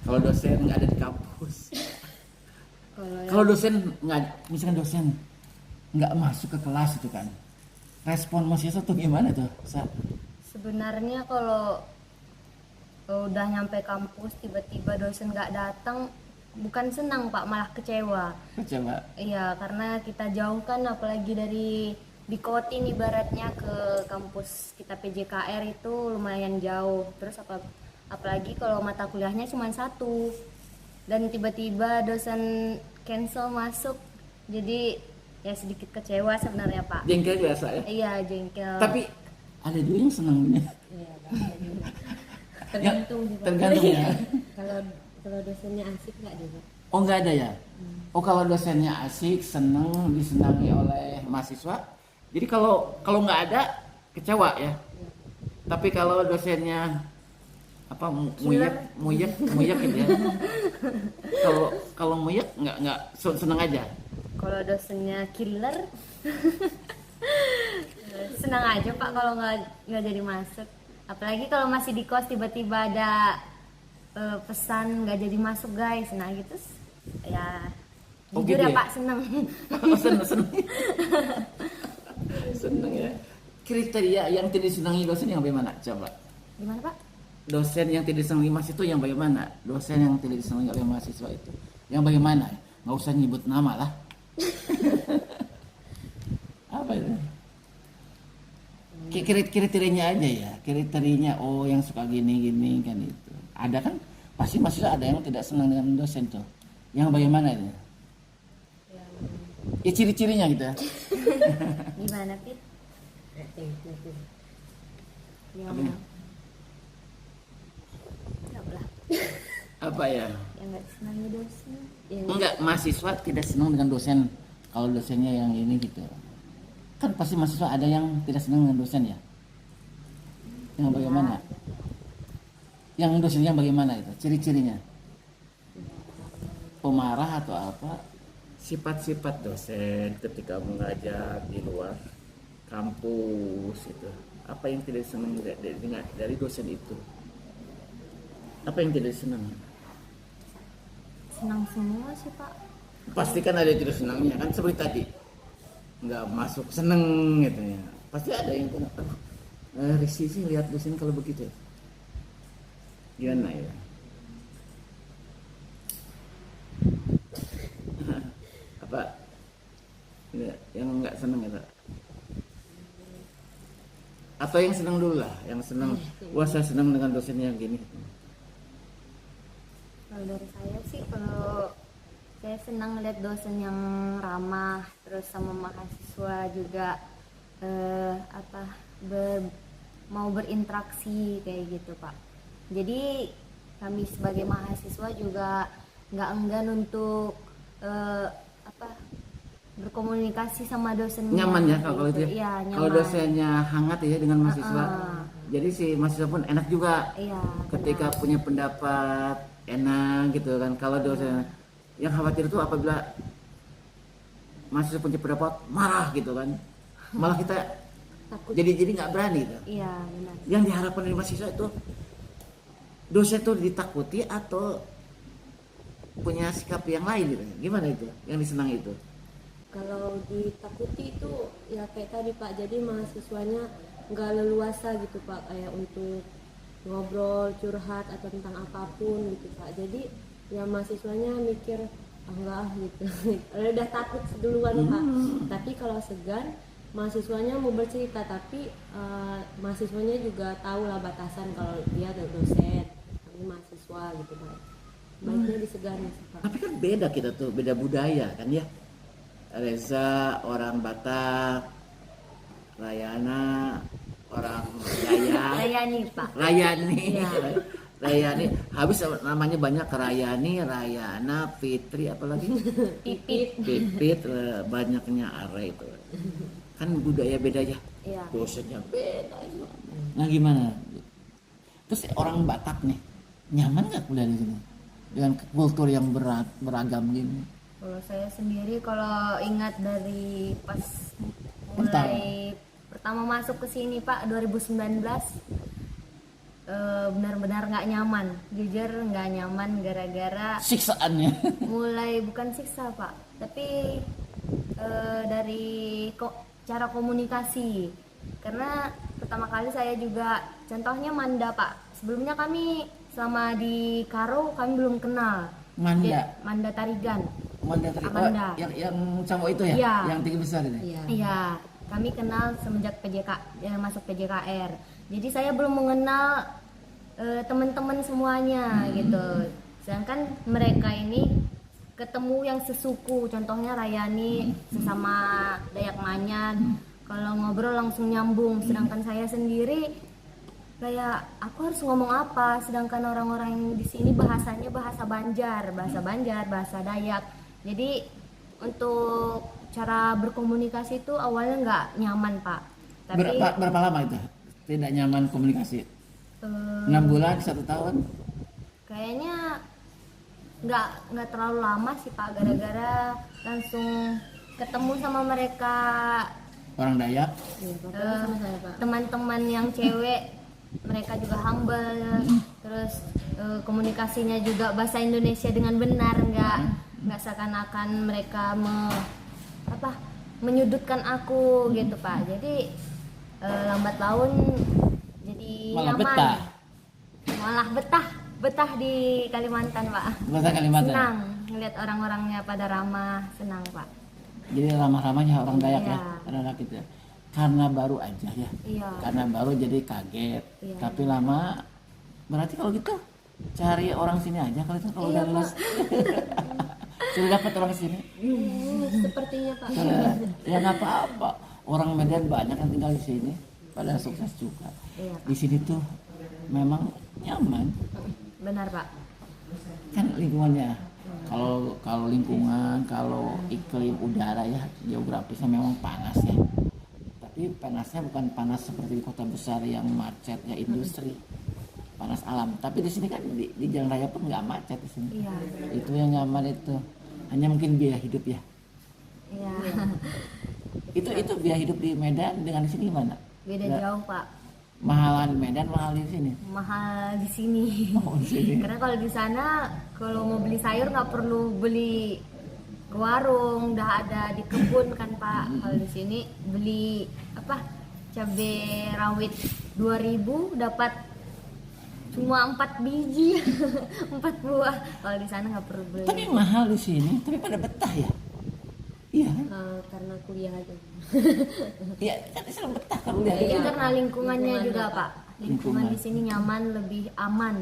Kalau dosen nggak ada di kampus. Kalau dosen nggak, misalkan dosen nggak masuk ke kelas itu kan, respon mahasiswa tuh gimana tuh? Sebenarnya kalau udah nyampe kampus tiba-tiba dosen nggak datang, bukan senang Pak, malah kecewa. Coba. Iya, karena kita jauh kan, apalagi dari Bikotin ibaratnya ke kampus kita PJKR itu lumayan jauh. Terus apalagi kalau mata kuliahnya cuma satu dan tiba-tiba dosen cancel masuk, jadi ya sedikit kecewa sebenarnya Pak. Jengkel biasa ya. Iya, jengkel. Tapi ada juga yang senangnya. Iya, tergantung juga. Tergantung ya. Kalau dosennya asik nggak juga? Oh nggak ada ya? Oh kalau dosennya asik, seneng, disenangi oleh mahasiswa. Jadi kalau nggak ada kecewa ya. Tapi kalau dosennya apa muyek gitu ya. Kalau muyek nggak seneng aja. Kalau dosennya killer, senang aja Pak kalau nggak jadi masuk. Apalagi kalau masih di kos tiba-tiba ada pesan nggak jadi masuk guys, nah gitu ya. Oh, Jujur gitu ya ya? Pak, senang. Oh, seneng. Seneng ya. Kriteria yang tidak disenangi dosen yang bagaimana? Coba. Gimana Pak? Dosen yang tidak disenangi mahasiswa itu yang bagaimana? Dosen yang tidak disenangi oleh mahasiswa itu yang bagaimana? Nggak usah nyebut nama lah. Apa itu? Kriterianya aja ya. Kriterianya oh yang suka gini kan itu. Ada kan pasti mahasiswa ada yang tidak senang dengan dosen tuh. Yang bagaimana itu? Ya ciri-cirinya gitu ya. Gimana Pit? Yang lah. Apa ya? Yang nggak senangnya dosen. Enggak, mahasiswa tidak senang dengan dosen. Kalau dosennya yang ini gitu. Kan pasti mahasiswa ada yang tidak senang dengan dosen ya. Yang bagaimana? Yang dosen yang bagaimana itu? Ciri-cirinya? Pemarah atau apa? Sifat-sifat dosen ketika mengajar di luar kampus itu. Apa yang tidak senang dari dosen itu? Apa yang tidak senang? Senang semua sih Pak. Pasti kan ada yang tidak senangnya kan seperti tadi. Nggak masuk seneng gitu ya. Pasti ada yang kena. Risih sih lihat dosen kalau begitu. Gimana ya? Apa? Yang nggak seneng itu? Atau yang senang dulu lah, yang senang. Wah saya senang dengan dosen yang gini. Kalau dari saya sih, kalau saya senang lihat dosen yang ramah, terus sama mahasiswa juga mau berinteraksi kayak gitu Pak. Jadi kami sebagai mahasiswa juga nggak enggan untuk berkomunikasi sama dosennya. Nyaman ya kalau itu ya. Iya, nyaman. Kalau dosennya hangat ya dengan mahasiswa. Jadi si mahasiswa pun enak juga. Iya, ketika benar. punya pendapat enak gitu kan. Kalau dosen yang khawatir itu apabila mahasiswa punya pendapat marah gitu kan. Malah kita Takut. jadi nggak berani gitu. Iya, benar. Yang diharapkan dari mahasiswa itu dosen itu ditakuti atau punya sikap yang lain gitu. Gimana itu? Yang disenangi itu? Kalau ditakuti itu ya kayak tadi Pak, jadi mahasiswanya nggak leluasa gitu Pak, kayak untuk ngobrol, curhat atau tentang apapun gitu Pak. Jadi ya mahasiswanya mikir enggak gitu. Udah takut duluan Pak. Tapi kalau segan, mahasiswanya mau bercerita, tapi mahasiswanya juga tahu lah batasan kalau dia dosen, kami mahasiswa gitu Pak. Baiknya disegani sih Pak. Tapi kan beda kita tuh, beda budaya kan ya. Reza orang Batak, Rayana orang Dayak, Layani Pak. Rayani, Rayani, habis namanya banyak Rayani, Rayana, Fitri, apalagi Pipit. Pipit, banyaknya Are itu. Kan budaya beda ya, Iya. dosennya beda. Nah gimana? Terus orang Batak nih, nyaman nggak kuliah di sini dengan kultur yang beragam gini? Kalau saya sendiri, kalau ingat dari pas mulai pertama masuk ke sini Pak 2019, benar-benar nggak nyaman, jujur nggak nyaman gara-gara Siksaannya. mulai bukan siksa pak, tapi dari cara komunikasi. Karena pertama kali saya juga contohnya Manda pak, sebelumnya kami selama di Karo kami belum kenal. Manda. Manda Tarigan. Manda Amanda. yang cowok itu ya? Iya. Yang tinggi besar ini. Iya. Iya, kami kenal semenjak masuk PJKR. Jadi saya belum mengenal teman-teman semuanya gitu. Sedangkan mereka ini ketemu yang sesuku, contohnya Rayani sesama Dayak Manyan. Kalau ngobrol langsung nyambung. Sedangkan saya sendiri kayak aku harus ngomong apa, sedangkan orang-orang yang di sini bahasanya bahasa Banjar, bahasa Dayak. Jadi untuk cara berkomunikasi itu awalnya nggak nyaman pak. Tapi Berapa lama itu tidak nyaman komunikasi? 6 bulan, 1 tahun? kayaknya nggak terlalu lama sih pak, gara-gara langsung ketemu sama mereka Orang Dayak? Iya, pokoknya sama saya pak. teman-teman yang cewek, mereka juga humble, terus komunikasinya juga bahasa Indonesia dengan benar, nggak seakan-akan mereka menyudutkan aku gitu pak. Jadi lambat laun jadi Malah nyaman, malah betah di Kalimantan pak. Bahasa Kalimantan? Senang ngeliat orang-orangnya pada ramah, senang pak. Jadi ramah-ramahnya orang Dayak Iya. ya? Anak-anak itu ya? Karena baru aja ya? Iya. Karena baru jadi kaget. Iya. Tapi lama, berarti kalau gitu cari orang sini aja kalau udah lulus. Sudah dapat orang sini? Sepertinya pak. Ya nggak apa-apa. Orang Medan banyak yang tinggal di sini, pada sukses juga. Iya pak. Di sini tuh memang nyaman, Benar pak. kan lingkungannya. Kalau lingkungan, kalau iklim udara ya geografisnya memang panas ya. Tapi panasnya bukan panas seperti di kota besar yang macet ya industri. Panas alam. Tapi di sini kan di jalan raya pun nggak macet di sini. Iya. Itu yang nyaman itu. Hanya mungkin biaya hidup ya. Iya. Itu biaya hidup di Medan dengan di sini gimana? Beda Nggak- jauh pak. Mahalan di Medan, mahal di sini. Mahal di sini. Oh, di sini. Karena kalau di sana kalau mau beli sayur nggak perlu beli ke warung, udah ada di kebun kan pak. Kalau di sini beli cabai rawit 2.000 dapat cuma 4 biji, 4 buah. Kalau di sana nggak perlu beli. Tapi mahal di sini, tapi pada betah ya. Iya kan? Karena kuliah aja. Iya, kan selalu betah kalau lihat. Itu Iya. karena lingkungannya Lingkungan, juga Pak. pak. Lingkungan di sini nyaman, lebih aman.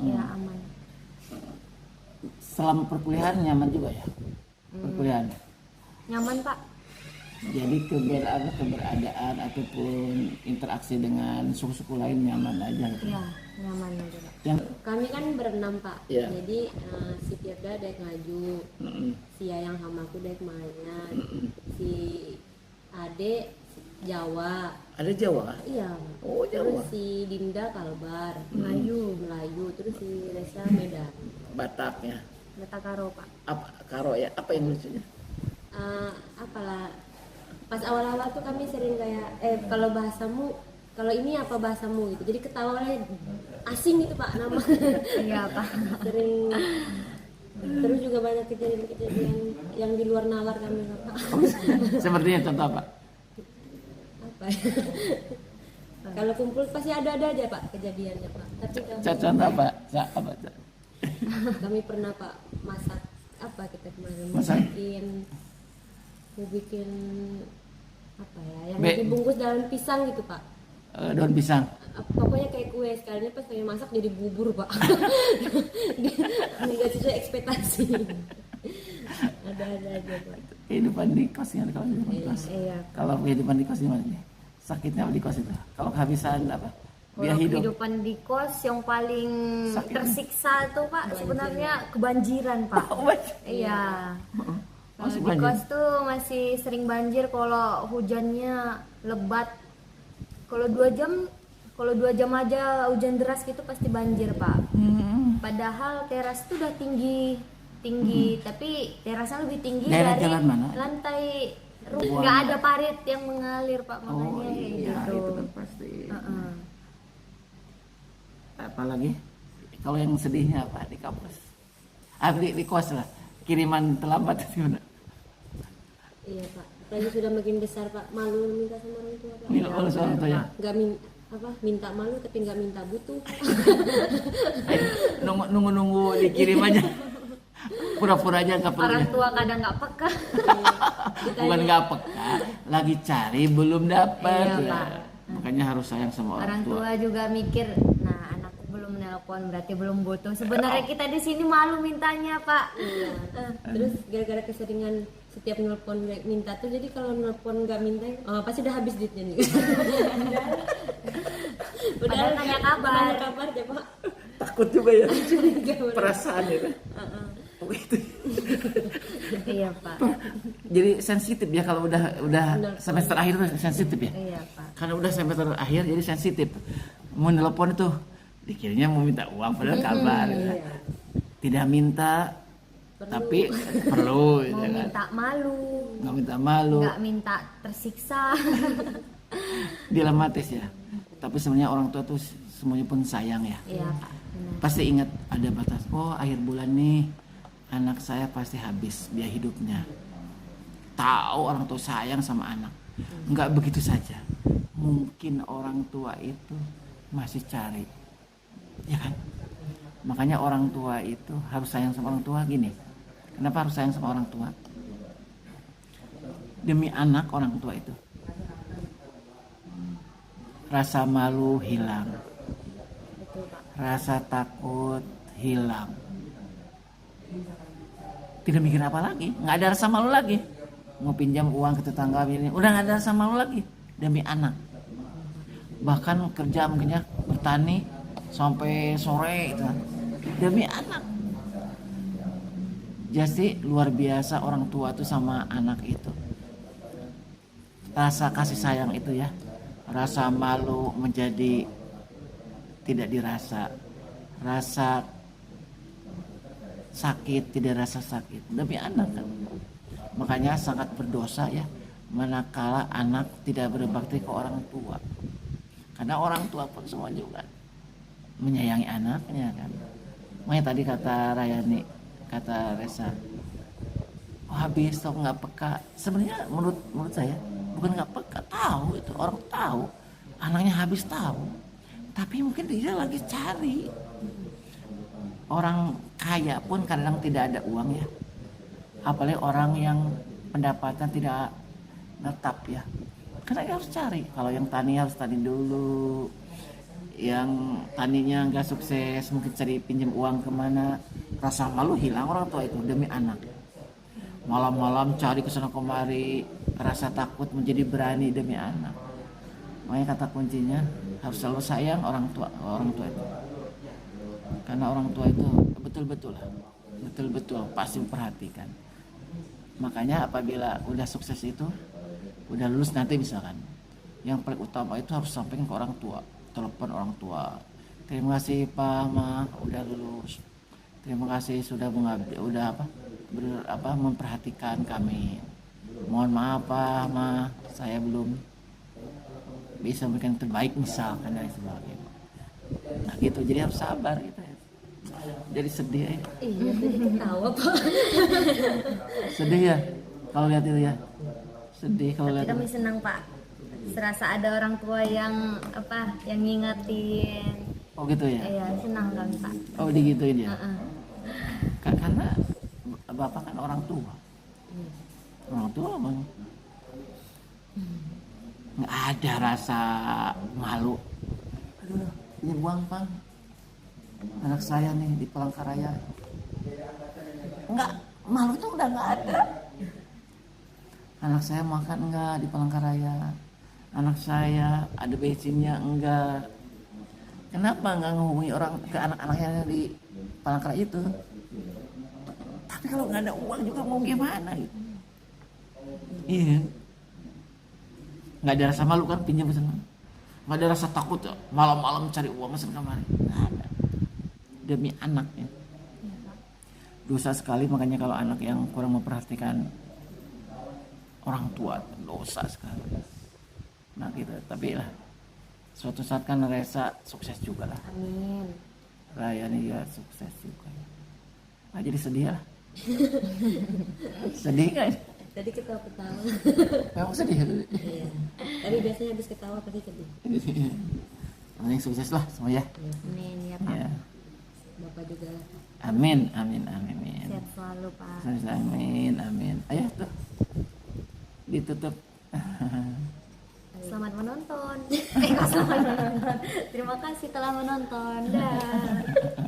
Ya aman. Selama perkuliahan nyaman juga ya. Perkuliahan. Nyaman pak. Jadi keberadaan ataupun interaksi dengan suku-suku lain nyaman aja gitu. Iya nyaman aja pak. Yang Kami kan berenam pak. Iya. Jadi si Firda Dayak Ngaju, si Yayang sama aku Dayak Manyan, si Ade Jawa. ada Jawa. Iya. Oh, Jawa. Terus si Dinda Kalbar, Melayu, terus si Resa Medan. Batak ya. Data Karo pak. Apa karo ya? Apa yang lucunya? Apalah pas awal-awal tuh kami sering kayak kalau bahasamu, kalau ini apa bahasamu gitu, jadi ketawanya asing gitu pak nama. Iya pak. Sering. Terus juga banyak kejadian-kejadian yang di luar nalar kami pak. Sepertinya contoh apa? Apa ya? Kalau kumpul pasti ada aja pak kejadiannya pak, tapi Contoh apa? Apa? kami pernah pak masak apa kita kemarin Masak? mau bikin apa ya yang Be- dibungkus dalam pisang gitu pak. Daun pisang. Pokoknya kayak kue, sekalinya pas kami masak jadi bubur pak. Nggak sesuai ekspektasi. ada aja pak. Kehidupan di kos ya, kalau kehidupan di kos. Iya. Kalau kehidupan di kos gimana nih? Sakitnya apa di kos itu? Kalau kehabisan apa? Biaya Kalau hidup. kehidupan di kos yang paling Sakit. tersiksa tuh pak sebenarnya kebanjiran pak. Iya. Kalau Masih di banjir? kos tuh masih sering banjir kalau hujannya lebat. Kalau 2 jam aja hujan deras gitu pasti banjir pak. Padahal teras tuh udah tinggi, tapi terasnya lebih tinggi Daerah dari jalan mana? lantai. Buang. Nggak ada parit yang mengalir pak, makanya Oh kayak iya, gitu. itu kan pasti. Heeh. apalagi kalau yang sedihnya apa di kampus, di kos lah, kiriman terlambat gimana? Iya Pak, apalagi sudah makin besar Pak, malu minta sama orang tua Pak. Minta malu sama orang tua ya. Nggak minta malu tapi nggak minta butuh. Nunggu dikirim aja, pura-pura aja nggak perlu. Orang tua kadang nggak peka. Bukan nggak peka, lagi cari belum dapat. Iya, Ya. Pak. Makanya harus sayang sama Orang orang tua. tua juga mikir, nah anakku belum nelpon berarti belum butuh. Sebenarnya kita di sini malu mintanya, Pak. Iya. Terus gara-gara keseringan setiap nelpon minta tuh, jadi kalau nelpon nggak minta, pasti udah habis duitnya nih. Padahal nanya kabar. Nanya kabar aja Pak. Takut juga ya Curiga bener. perasaan itu. Begitu. Iya, Pak. Jadi sensitif ya kalau udah semester akhir tuh sensitif ya. Iya, Pak. Karena udah semester akhir jadi sensitif. Mau nelpon itu dikiranya mau minta uang padahal kabar. Ya. Tidak minta tapi perlu gitu Mau kan. minta malu, Nggak minta malu, nggak minta tersiksa. dilematis ya. Tapi sebenarnya orang tua tuh semuanya pun sayang ya. Iya, Pak. Benar. Pasti ingat ada batas. Oh, akhir bulan nih anak saya pasti habis biaya hidupnya. Tahu orang tua sayang sama anak. Enggak begitu saja. Mungkin orang tua itu masih cari. Ya kan? Makanya orang tua itu harus sayang sama orang tua gini. Kenapa harus sayang sama orang tua? Demi anak orang tua itu. Rasa malu hilang. Betul, Pak. Rasa takut hilang. Tidak mikir apa lagi, nggak ada rasa malu lagi. Mau pinjam uang ke tetangga ini, udah nggak ada rasa malu lagi demi anak. Bahkan kerja mungkinnya bertani sampai sore itu demi anak. Jadi luar biasa orang tua itu sama anak itu. Rasa kasih sayang itu ya, rasa malu menjadi tidak dirasa, rasa sakit tidak rasa sakit demi anak kan. Makanya sangat berdosa ya manakala anak tidak berbakti ke orang tua, karena orang tua pun semua juga menyayangi anaknya kan. Makanya tadi kata Rayani, kata Resa, oh, habis tau nggak peka. Sebenarnya menurut saya bukan nggak peka, tahu itu orang tahu anaknya habis tahu, tapi mungkin dia lagi cari. Orang kaya pun kadang tidak ada uang ya, apalagi orang yang pendapatan tidak tetap ya, karena dia harus cari. Kalau yang tani harus tani dulu, yang taninya nggak sukses mungkin cari pinjam uang kemana. Rasa malu hilang orang tua itu demi anak. Malam-malam cari kesana kemari, rasa takut menjadi berani demi anak. Makanya kata kuncinya harus selalu sayang orang tua itu. Karena orang tua itu betul-betul pasti memperhatikan. Makanya apabila udah sukses itu, udah lulus nanti misalkan, yang paling utama itu harus sampaikan ke orang tua, telepon orang tua. Terima kasih Pak, Ma, udah lulus. Terima kasih sudah mengabdi, memperhatikan kami. Mohon maaf Pak, Ma, saya belum bisa memberikan yang terbaik misalkan dan sebagainya. Nah gitu, jadi harus sabar gitu ya. Jadi sedih ya. Iya, tadi ketawa Pak. Sedih ya kalau lihat itu ya. Sedih kalau lihat. Kami senang, Pak. Serasa ada orang tua yang yang ngingetin. Oh gitu ya. Iya, senang kami, Pak. Oh digituin ya. Heeh. Karena bapak kan orang tua. Orang tua bang. Nggak ada rasa malu. Aduh, ini buang Bang. Anak saya nih di Palangkaraya. Enggak, malu itu udah nggak ada. Anak saya makan enggak di Palangkaraya. Anak saya ada bensinnya enggak. Kenapa nggak ngehubungi orang ke anak-anaknya di Palangkaraya itu? Tapi kalau nggak ada uang juga mau gimana gitu. Iya. Nggak ada rasa malu kan pinjam pesan. Nggak ada rasa takut ya malam-malam cari uang pesan kemari. Nggak ada. Demi anaknya. Dosa sekali, makanya kalau anak yang kurang memperhatikan orang tua, dosa sekali. Nah gitu, tapi lah suatu saat kan Resa sukses juga lah. Amin. Rayani juga sukses juga. Nah, jadi sedih lah. Sedih kan? Tadi ketawa-ketawa. Kamu sedih? Iya. Tapi biasanya habis ketawa pasti sedih. Yang sukses lah semua ya. Amin ya Pak. Ya. Bapak juga. Amin, amin, amin, amin. Sehat selalu Pak. Amin, amin. Ayo tuh ditutup. Selamat menonton. Selamat menonton. Terima kasih telah menonton. Dah.